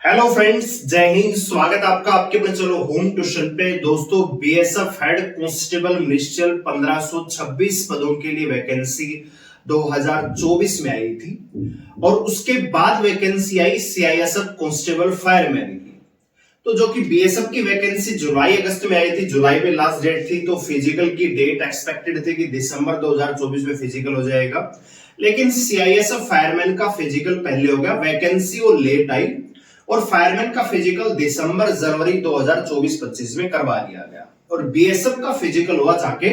Hello friends, जय हिंद। स्वागत आपका आपके अपने चलो होम ट्यूशन पे। दोस्तों, बीएसएफ हेड कांस्टेबल मिनिस्ट्रियल 1526 पदों के लिए वैकेंसी 2024 में आई थी और उसके बाद वैकेंसी आई सीआईएसएफ कांस्टेबल फायरमैन की। तो जो कि बीएसएफ की वैकेंसी जुलाई अगस्त में आई थी, जुलाई में लास्ट डेट थी, तो फिजिकल की डेट एक्सपेक्टेड थी कि दिसंबर 2024 में फिजिकल हो जाएगा। लेकिन सीआईएसएफ फायरमैन का फिजिकल पहले हो गया, वैकेंसी वो लेट आई और फायरमैन का फिजिकल दिसंबर जनवरी 2024-25 में करवा लिया गया और बीएसएफ का फिजिकल हुआ जाके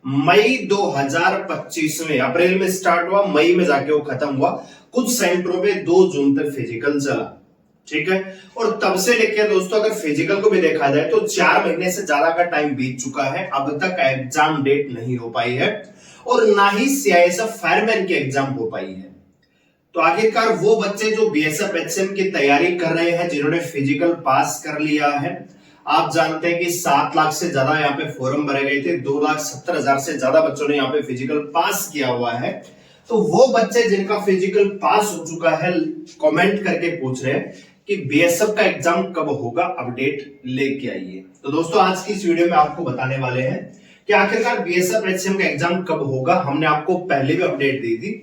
मई 2025 में, अप्रैल में स्टार्ट हुआ, मई में जाके वो खत्म हुआ। कुछ सेंटरों पे 2 जून तक फिजिकल चला, ठीक है। और तब से लेकर दोस्तों अगर फिजिकल को भी देखा जाए तो 4 महीने से ज्यादा का टाइम बीत चुका है, अब तक एग्जाम डेट नहीं हो पाई है और ना ही सीआईएसएफ फायरमैन की एग्जाम हो पाई है। तो आखिरकार वो बच्चे जो बीएसएफ एचएम की तैयारी कर रहे हैं, जिन्होंने फिजिकल पास कर लिया है, आप जानते हैं कि 7 लाख से ज्यादा यहाँ पे फॉर्म भरे गए थे, 2,70,000 से ज्यादा बच्चों ने यहाँ पे फिजिकल पास किया हुआ है। तो वो बच्चे जिनका फिजिकल पास हो चुका है, कमेंट करके पूछ रहे हैं कि बीएसएफ का एग्जाम कब होगा, अपडेट लेके आइए। तो दोस्तों, आज की इस वीडियो में आपको बताने वाले हैं कि आखिरकार बीएसएफ एचएम का एग्जाम कब होगा। हमने आपको पहले भी अपडेट दी थी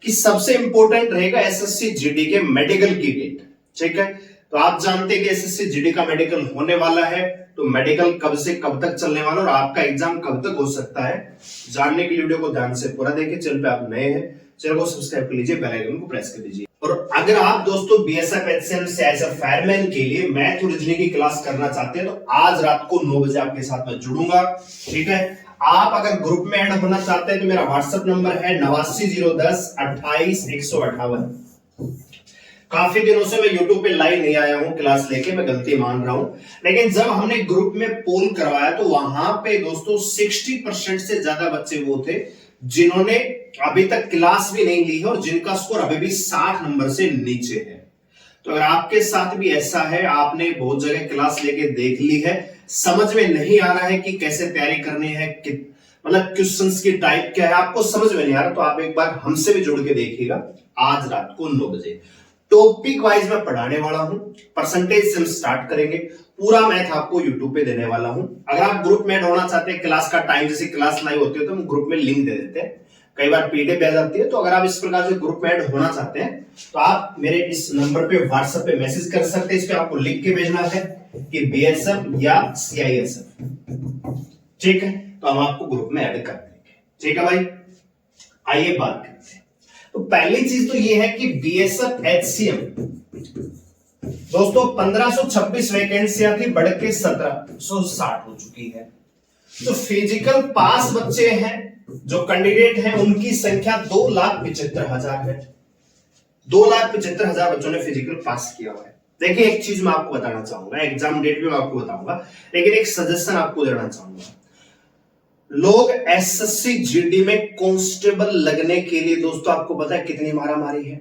कि सबसे इंपॉर्टेंट रहेगा एसएससी जीडी के मेडिकल की डेट, ठीक है। तो आप जानते हैं कि एसएससी जीडी का मेडिकल होने वाला है, तो मेडिकल कब से कब तक चलने वाला और आपका एग्जाम कब तक हो सकता है, जानने के लिए वीडियो को ध्यान से पूरा देखिए। चैनल पे आप नए हैं, चैनल को सब्सक्राइब कर लीजिए, बेल आइकन को प्रेस कर दीजिए। और अगर आप दोस्तों बीएसएफ एचएम से एज अ फायरमैन के लिए मैथ और रीजनिंग की क्लास करना चाहते हैं तो आज रात को 9 बजे आपके साथ में जुड़ूंगा, ठीक है। आप अगर ग्रुप में ऐड होना चाहते हैं तो मेरा व्हाट्सएप नंबर है 890110 28 158। काफी दिनों से मैं यूट्यूब पे लाइव नहीं आया हूं क्लास लेके, मैं गलती मान रहा हूं, लेकिन जब हमने ग्रुप में पोल करवाया तो वहां पे दोस्तों 60% से ज्यादा बच्चे वो थे जिन्होंने अभी तक क्लास भी नहीं ली है और जिनका स्कोर अभी भी 60 नंबर से नीचे है। तो अगर आपके साथ भी ऐसा है, आपने बहुत जगह क्लास लेके देख ली है, समझ में नहीं आ रहा है कि कैसे तैयारी करनी है, मतलब क्वेश्चंस की टाइप क्या है, आपको समझ में नहीं आ रहा, तो आप एक बार हमसे भी जुड़ के देखिएगा आज रात को 9 बजे। टॉपिक वाइज मैं पढ़ाने वाला हूं, परसेंटेज से हम स्टार्ट करेंगे, पूरा मैथ आपको यूट्यूब पे देने वाला हूं। अगर आप ग्रुप में होना चाहते हैं, क्लास का टाइम जैसे क्लास लाइव होती है तो हम ग्रुप में लिंक दे देते हैं, कई बार पीडीएफ आ जाती है। तो अगर आप इस प्रकार से ग्रुप में ऐड होना चाहते हैं तो आप मेरे इस नंबर पे व्हाट्सएप पे मैसेज कर सकते हैं। इस पे आपको लिख के भेजना है कि बीएसएफ या सीआईएसएफ, ठीक है। तो हम आपको ग्रुप में ऐड कर देंगे, ठीक है भाई। आइए बात करते हैं। तो पहली चीज तो ये है कि बीएसएफ एचसीएम दोस्तों 1526 वैकेंसियां थी, बढ़ के 1760 हो चुकी है। तो फिजिकल पास बच्चे हैं जो कैंडिडेट हैं, उनकी संख्या 2,75,000 है। 2,75,000 बच्चों ने फिजिकल पास किया हुआ है। देखिए, एक चीज मैं आपको बताना चाहूंगा, एग्जाम डेट भी मैं आपको बताऊंगा, लेकिन एक सजेशन आपको देना चाहूंगा। लोग एसएससी जीडी में कांस्टेबल लगने के लिए दोस्तों, आपको पता है कितनी मारामारी है।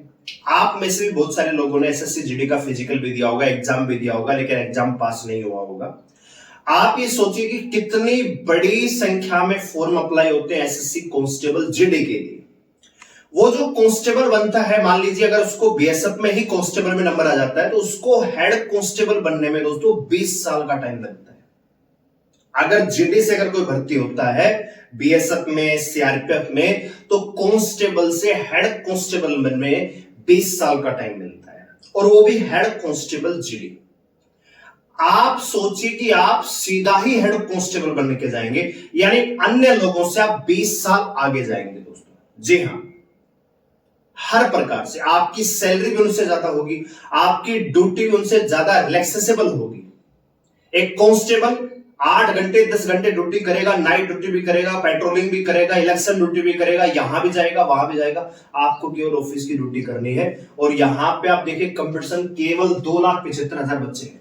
आप में से भी बहुत सारे लोगों ने एसएससी जीडी का फिजिकल भी दिया होगा, एग्जाम भी दिया होगा, लेकिन एग्जाम पास नहीं हुआ होगा। आप ये सोचिए कि कितनी बड़ी संख्या में फॉर्म अप्लाई होते हैं एसएससी कांस्टेबल जीडी के लिए। वो जो कांस्टेबल बनता है, मान लीजिए अगर उसको बीएसएफ में ही कांस्टेबल में नंबर आ जाता है तो उसको हेड कांस्टेबल बनने में दोस्तों 20 साल का टाइम लगता है। अगर जीडी से अगर कोई भर्ती होता है बीएसएफ में, सीआरपीएफ में, तो कांस्टेबल से हेड कांस्टेबल बनने में 20 साल का टाइम मिलता है, और वो भी हेड कांस्टेबल जीडी। आप सोचिए कि आप सीधा ही हेड कांस्टेबल बनने के जाएंगे, यानी अन्य लोगों से आप 20 साल आगे जाएंगे दोस्तों। जी हां, हर प्रकार से आपकी सैलरी भी उनसे ज्यादा होगी, आपकी ड्यूटी भी उनसे ज्यादा रिलैक्सेबल होगी। एक कांस्टेबल 8 घंटे 10 घंटे ड्यूटी करेगा, नाइट ड्यूटी भी करेगा, पेट्रोलिंग भी करेगा, इलेक्शन ड्यूटी भी करेगा, यहां भी जाएगा वहां भी जाएगा। आपको केवल ऑफिस की ड्यूटी करनी है। और यहां पे आप देखिए कंपटीशन केवल 2,75,000 बच्चे हैं।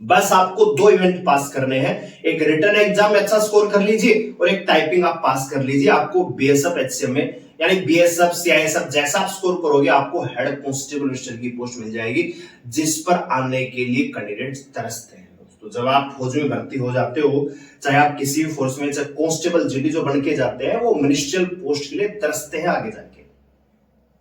बस आपको 2 इवेंट पास करने हैं, एक रिटन एग्जाम में अच्छा स्कोर कर लीजिए और एक टाइपिंग आप पास कर लीजिए। आपको बीएसएफ एचसीएम में, यानी बीएसएफ सीआईएसएफ जैसा आप स्कोर करोगे, आपको हेड कांस्टेबल मिनिस्टर की पोस्ट मिल जाएगी, जिस पर आने के लिए कैंडिडेट तरसते हैं दोस्तों। जब आप फौज में भर्ती हो जाते हो, चाहे आप किसी भी फोर्स में, चाहे कांस्टेबल जीडी जो बन के जाते हैं, वो मिनिस्ट्रियल पोस्ट के लिए तरसते हैं आगे जाके।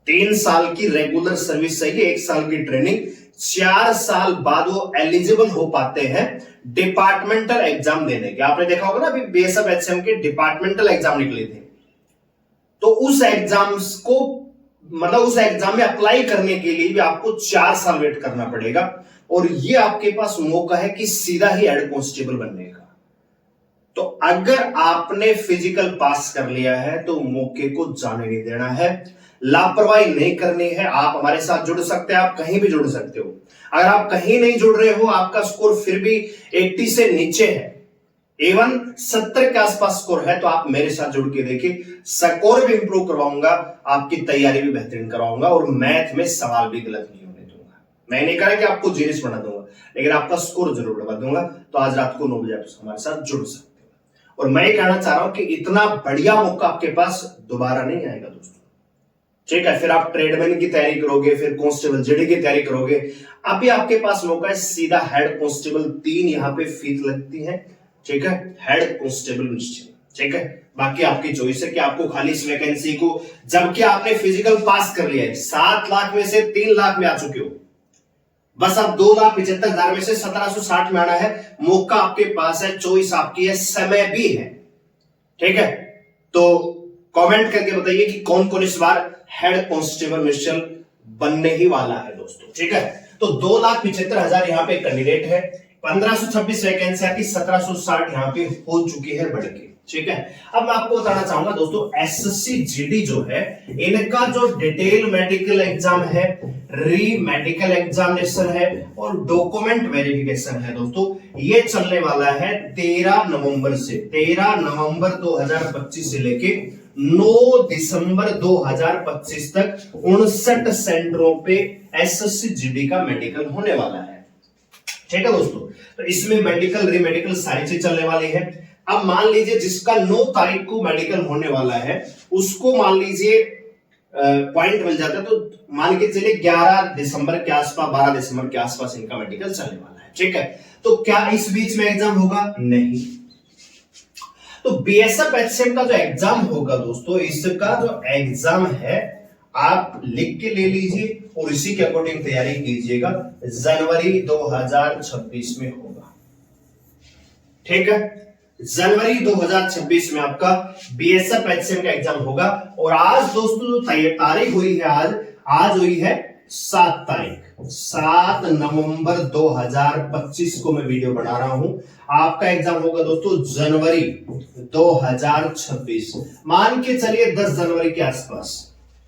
3 साल की रेगुलर सर्विस चाहिए, 1 साल की ट्रेनिंग, 4 साल बाद वो एलिजिबल हो पाते हैं डिपार्टमेंटल एग्जाम देने के। आपने देखा होगा ना अभी बीएसएफ एचएम के डिपार्टमेंटल एग्जाम निकले थे, तो उस एग्जाम्स को मतलब उस एग्जाम में अप्लाई करने के लिए भी आपको 4 साल वेट करना पड़ेगा, और ये आपके पास मौका है कि सीधा ही हेड कांस्टेबल बनने का। तो अगर आपने फिजिकल पास कर लिया है तो मौके को जाने नहीं देना है, लापरवाही नहीं करनी है। आप हमारे साथ जुड़ सकते हैं, आप कहीं भी जुड़ सकते हो। अगर आप कहीं नहीं जुड़ रहे हो, आपका स्कोर फिर भी 80 से नीचे है, A1 70 के आसपास स्कोर है, तो आप मेरे साथ जुड़ के देखिए, स्कोर भी इंप्रूव करवाऊंगा, आपकी तैयारी भी बेहतरीन करवाऊंगा, और मैथ में सवाल भी गलत नहीं होने दूंगा। मैं नहीं कह रहा कि आपको जीनियस बना दूंगा, लेकिन आपका स्कोर जरूर बढ़ा दूंगा। तो आज रात को 9 बजे आप हमारे साथ जुड़ सकते हो। और मैं कहना चाह रहा हूं कि इतना बढ़िया मौका आपके पास दोबारा नहीं आएगा दोस्तों, ठीक है। फिर आप ट्रेडमैन की तैयारी करोगे, फिर कांस्टेबल जेडी की तैयारी करोगे। अभी आपके पास मौका है सीधा हेड कांस्टेबल 3 यहां पे फीस लगती है, ठीक है, हेड कांस्टेबल निश्चित, ठीक है। बाकी आपकी चॉइस है कि आपको खाली इस वैकेंसी को, जबकि आपने फिजिकल पास कर लिया है, 7 लाख में से 3 लाख में आ चुके हो, बस अब 2,75,000 में से 1760 में आना है। मौका आपके पास है, चॉइस आपकी है, समय भी है, ठीक है। तो कमेंट करके बताइए कि कौन कौन इस बार हेड कांस्टेबल निश्चल बनने ही वाला है दोस्तों, ठीक है। तो 2,75,000 यहां पे कैंडिडेट है, 1526 वैकेंसी की 1760 यहां पे हो चुकी है बढ़ के, ठीक है। अब मैं आपको बताना चाहूंगा दोस्तों, एसएससी जीडी जो है, इनका जो डिटेल मेडिकल एग्जाम है, री मेडिकल एग्जामिनेशन है और डॉक्यूमेंट वेरिफिकेशन है दोस्तों, ये चलने वाला है 13 नवंबर से, 13 नवंबर 2025 से लेके 9 दिसंबर 2025 तक 59 सेंटरों पे एसएससी जीडी का मेडिकल होने वाला है, ठीक है दोस्तों। तो इसमें मेडिकल री मेडिकल सारी चीज चलने वाली है। अब मान लीजिए जिसका 9 तारीख को मेडिकल होने वाला है, उसको मान लीजिए पॉइंट मिल जाता है, तो मान के चलिए 11 दिसंबर के आसपास, 12 दिसंबर के आसपास इनका मेडिकल चलने वाला है, ठीक है। तो क्या इस बीच में एग्जाम होगा? नहीं। तो बीएसएफ एचएम का जो एग्जाम होगा दोस्तों, इसका जो एग्जाम है आप लिख के ले लीजिए और इसी के अकॉर्डिंग तैयारी कीजिएगा, जनवरी 2026 में होगा, ठीक है। जनवरी 2026 में आपका बीएसएफ एचएम का एग्जाम होगा। और आज दोस्तों जो तारीख हुई है, आज हुई है 7 तारीख, 7 नवंबर 2025 को मैं वीडियो बना रहा हूं। आपका एग्जाम होगा दोस्तों जनवरी 2026, मान के चलिए 10 जनवरी के आसपास,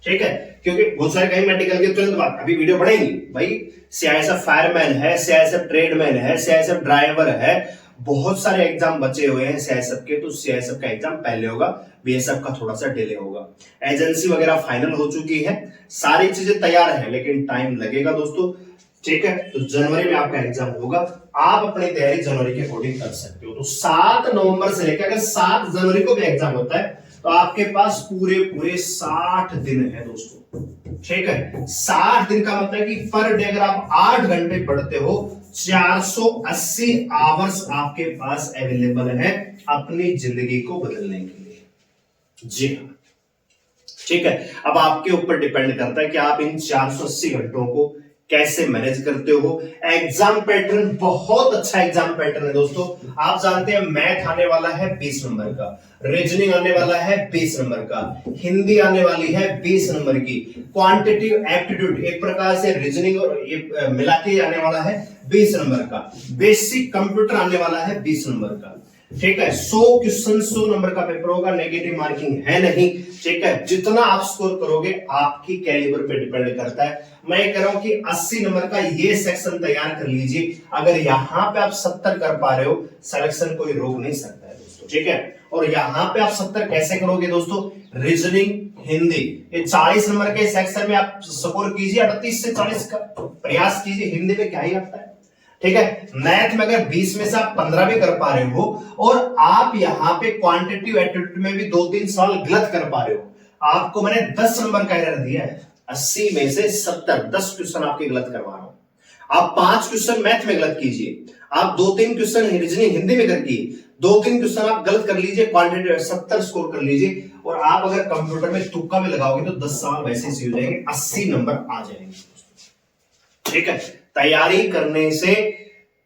ठीक है। क्योंकि बहुत सारे कहीं मेडिकल के तुरंत बाद अभी वीडियो बढ़ेंगी भाई, सीआईएसएफ फायरमैन है, सीआईएसएफ ट्रेडमैन है, सीआईएसएफ ड्राइवर है, बहुत सारे एग्जाम बचे हुए हैं सीआईएसएफ के। तो सीआईएसएफ का एग्जाम पहले होगा, बीएसएफ का थोड़ा सा डिले होगा। एजेंसी वगैरह फाइनल हो चुकी है, सारी चीजें तैयार है, लेकिन टाइम लगेगा दोस्तों, ठीक है। तो जनवरी में आपका एग्जाम होगा, आप अपनी तैयारी जनवरी के अकॉर्डिंग कर सकते हो। तो 7 नवंबर से लेकर अगर 7 जनवरी को भी एग्जाम होता है तो आपके पास पूरे 60 दिन है दोस्तों, ठीक है। 60 दिन का मतलब कि पर डे अगर आप 8 घंटे पढ़ते हो, 480 आवर्स आपके पास अवेलेबल है अपनी जिंदगी को बदलने के लिए, जी हाँ, ठीक है। अब आपके ऊपर डिपेंड करता है कि आप इन 480 घंटों को कैसे मैनेज करते हो। एग्जाम पैटर्न बहुत अच्छा एग्जाम पैटर्न है दोस्तों। आप जानते हैं मैथ आने वाला है 20 नंबर का, रीजनिंग आने वाला है 20 नंबर का, हिंदी आने वाली है 20 नंबर की, क्वांटिटेटिव एप्टीट्यूड एक प्रकार से रीजनिंग और ये मिला के आने वाला है 20 नंबर का, बेसिक कंप्यूटर आने वाला है 20 नंबर का, ठीक है। 100 क्वेश्चन 100 नंबर का पेपर होगा, नेगेटिव मार्किंग है नहीं, ठीक है। जितना आप स्कोर करोगे आपकी कैलिबर पे डिपेंड करता है। मैं कह रहा हूं कि 80 नंबर का ये सेक्शन तैयार कर लीजिए, अगर यहां पे आप 70 कर पा रहे हो, सिलेक्शन कोई रोक नहीं सकता है दोस्तों, ठीक है। और यहां पे आप 70 कैसे करोगे दोस्तों? रीजनिंग, हिंदी, ये 40 नंबर के सेक्शन में आप स्कोर कीजिए, 38 से 40 का प्रयास कीजिए। हिंदी में क्या ही आता है, ठीक है। मैथ में अगर 20 में से आप 15 भी कर पा रहे हो और आप यहां पे क्वांटिटेटिव एप्टीट्यूड में भी 2-3 सवाल गलत कर पा रहे हो, आपको मैंने 10 नंबर का एरर दिया है, 80 में से 70, 10 क्वेश्चन आपके गलत करवा रहा हूं। आप 5 क्वेश्चन मैथ में गलत कीजिए, आप 2-3 क्वेश्चन रीजनिंग हिंदी में करके 2-3 क्वेश्चन आप गलत कर लीजिए, क्वांटिटेटिव 70 स्कोर कर लीजिए। और आप अगर कंप्यूटर में तुक्का भी लगाओगे तो 10 सवाल वैसे ही हो जाएंगे, 80 नंबर आ जाएंगे, ठीक है। तैयारी करने से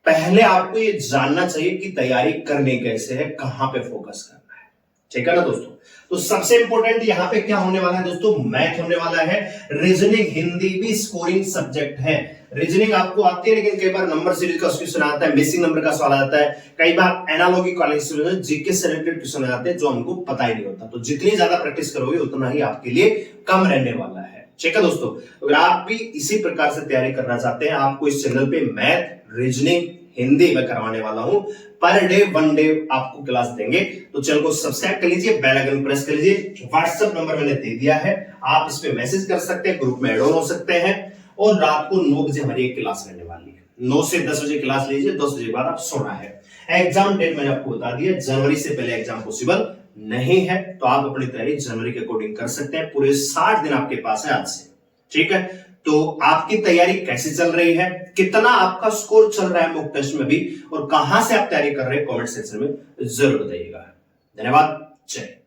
पहले आपको ये जानना चाहिए कि तैयारी करनी कैसे है, कहां पे फोकस करना है, ठीक है ना दोस्तों। तो सबसे इंपॉर्टेंट यहां पे क्या होने वाला है दोस्तों, मैथ होने वाला है, रीजनिंग हिंदी भी स्कोरिंग सब्जेक्ट है। रीजनिंग आपको आती है, लेकिन कई बार नंबर सीरीज का क्वेश्चन आता है, मिसिंग नंबर का सवाल आता है, कई बार एनालॉगी क्वालिफिकेशन जीके से रिलेटेड क्वेश्चन आते हैं जो हमको पता ही नहीं होता। तो जितनी ज्यादा प्रैक्टिस करोगे उतना ही आपके लिए कम रहने वाला है, ठीक है दोस्तों। अगर आप भी इसी प्रकार से तैयारी करना चाहते हैं, आपको इस चैनल पे मैथ, रीजनिंग, हिंदी में करवाने वाला हूं, पर डे 1 डे आपको क्लास देंगे। तो चैनल को सब्सक्राइब कर लीजिए, बेल आइकन प्रेस कर लीजिए। व्हाट्सएप नंबर मैंने दे दिया है, आप इस पे मैसेज कर सकते हैं, ग्रुप में ऐड ऑन हो सकते हैं। और रात को 9 बजे हमारी एक क्लास रहने वाली है, 9 से 10 बजे क्लास लीजिए, 10 बजे के बाद आप सोना है। एग्जाम डेट मैंने आपको बता दिया, जनवरी से पहले एग्जाम पॉसिबल नहीं है, तो आप अपनी तैयारी जनवरी के अकॉर्डिंग कर सकते हैं। पूरे 60 दिन आपके पास है आज से, ठीक है। तो आपकी तैयारी कैसी चल रही है, कितना आपका स्कोर चल रहा है मॉक टेस्ट में भी, और कहां से आप तैयारी कर रहे हैं, कमेंट सेक्शन में जरूर बताइएगा। धन्यवाद, जय।